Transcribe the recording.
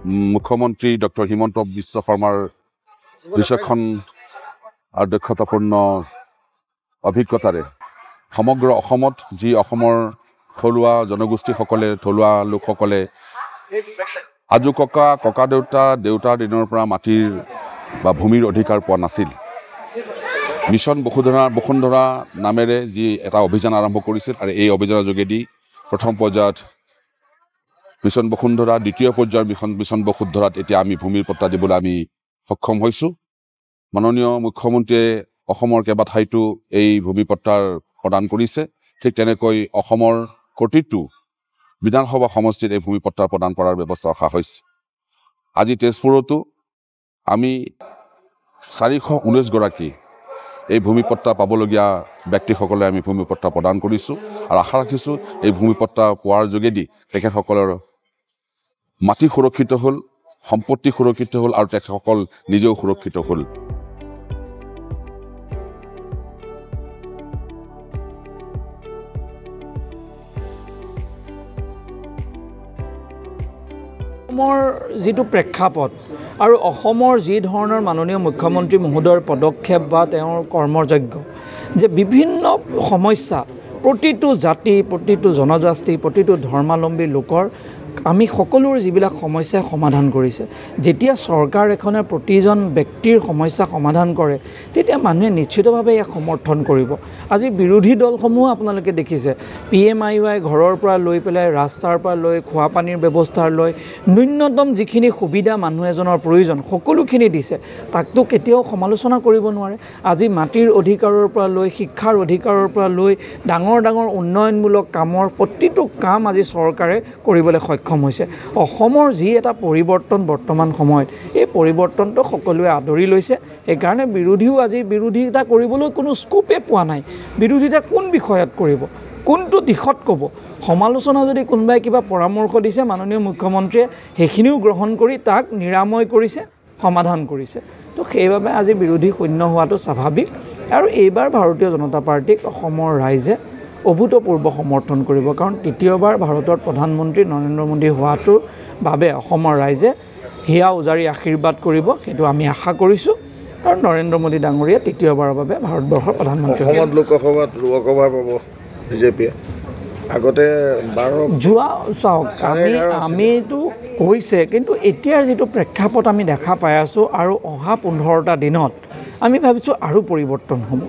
মুখ্যমন্ত্ৰী ডক্টৰ হিমন্ত বিশ্ব শৰ্মাৰ বিচক্ষণ আৰু দক্ষতাপূৰ্ণ অভিজ্ঞতাৰে সমগ্ৰ অসমত যি অসমৰ থলুৱা জনগোষ্ঠীসকলে থলুৱা লোকসকলে আজু ককা দেউতাৰ দিনৰ পৰা মাটিৰ বা ভূমিৰ অধিকাৰ পোৱা নাছিল মিছন বসুন্ধৰা নামেৰে যি এটা অভিযান আৰম্ভ কৰিছিল আৰু এই অভিযানৰ যোগেদি প্ৰথম পৰ্যায়ত মিছন বসুন্ধৰা দ্বিতীয় পৰ্যায়ৰ মিছন বসুন্ধৰাত এতিয়া আমি ভূমিৰ পট্টা দিবলৈ আমি সক্ষম হৈছোঁ মাননীয় মুখ্যমন্ত্ৰীয়ে অসমৰ কেইবাঠাইতো এই ভূমি পট্টাৰ প্ৰদান কৰিছে ঠিক তেনেকৈ অসমৰ প্ৰতিটো বিধানসভা সমষ্টিত এই ভূমি পট্টা প্ৰদান কৰাৰ ব্যৱস্থা ৰখা হৈছে আজি তেজপুৰতো আমি 419 গৰাকী এই ভূমি পট্টা পাবলগীয়া ব্যক্তিসকলে আমি ভূমি পট্টা প্ৰদান কৰিছোঁ আৰু আশা ৰাখিছোঁ এই ভূমি পট্টা পোৱাৰ যোগেদি তেখেতসকলৰ মাটি সুৰক্ষিত হ'ল সম্পত্তি সুৰক্ষিত হ'ল আৰু তেখেতসকল নিজেও সুৰক্ষিত হ'ল অসমৰ যিটো প্ৰেক্ষাপট আৰু অসমৰ যি ধৰণৰ মাননীয় মুখ্যমন্ত্ৰী মহোদয়ৰ পদক্ষেপ বা তেওঁৰ কৰ্মযজ্ঞ যে বিভিন্ন সমস্যা প্ৰতিটো জাতি প্ৰতিটো জনজাতি প্ৰতিটো ধৰ্মাৱলম্বী লোকৰ আমি সকলোৰ যিবিলাক সমস্যা সমাধান কৰিছে যেতিয়া চৰকাৰ এখনে প্ৰতিজন ব্যক্তিৰ সমস্যা সমাধান কৰে তেতিয়া মানুহে নিশ্চিতভাৱে ইয়াক সমৰ্থন কৰিব আজি বিৰোধী দলসমূহ আপোনালোকে দেখিছে PMIY ঘৰৰ পৰা লৈ পেলাই ৰাস্তাৰ পৰা লৈ খোৱা পানীৰ ব্যৱস্থাৰ লৈ ন্যূনতম যিখিনি সুবিধা মানুহ এজনৰ প্ৰয়োজন সকলোখিনি দিছে তাকতো কেতিয়াও সমালোচনা কৰিব নোৱাৰে আজি মাটিৰ অধিকাৰৰ পৰা লৈ শিক্ষাৰ অধিকাৰৰ পৰা লৈ ডাঙৰ ডাঙৰ উন্নয়নমূলক কামৰ প্ৰতিটো কাম আজি চৰকাৰে কৰিবলৈ সক্ষম হৈছে অসমৰ যি এটা পৰিৱৰ্তন বৰ্তমান সময়ত এই পৰিৱৰ্তনটো সকলোৱে আদৰি লৈছে সেইকাৰণে বিৰোধীও আজি বিৰোধিতা কৰিবলৈ কোনো স্কোপে পোৱা নাই বিৰোধিতা কোন বিষয়ত কৰিব কোনটো দিশত ক'ব সমালোচনা যদি কোনোবাই কিবা পৰামৰ্শ দিছে মাননীয় মুখ্যমন্ত্ৰীয়ে সেইখিনিও গ্ৰহণ কৰি তাক নিৰাময় কৰিছে সমাধান কৰিছে তো সেইবাবে আজি বিৰোধী শূন্য হোৱাটো স্বাভাৱিক আৰু এইবাৰ ভাৰতীয় জনতা পাৰ্টিক অসমৰ ৰাইজে অভূতপূৰ্ব সমৰ্থন কৰিব কাৰণ তৃতীয়বাৰ ভাৰতৰ প্ৰধানমন্ত্ৰী নৰেন্দ্ৰ মোদী হোৱাটোৰ বাবে অসমৰ ৰাইজে হিয়া উজাৰি আশীৰ্বাদ কৰিব সেইটো আমি আশা কৰিছোঁ আৰু নৰেন্দ্ৰ মোদী ডাঙৰীয়া তৃতীয়বাৰৰ বাবে ভাৰতবৰ্ষৰ প্ৰধানমন্ত্ৰী অসমত লোকসভাত লোকসভা পাব বিজেপিয়ে আগতে 12 যোৱা চাওক আমিতো কৈছে কিন্তু এতিয়াৰ যিটো প্ৰেক্ষাপট আমি দেখা পাই আছোঁ আৰু অহা 15টা দিনত আমি ভাবিছোঁ আৰু পৰিৱৰ্তন হ'ব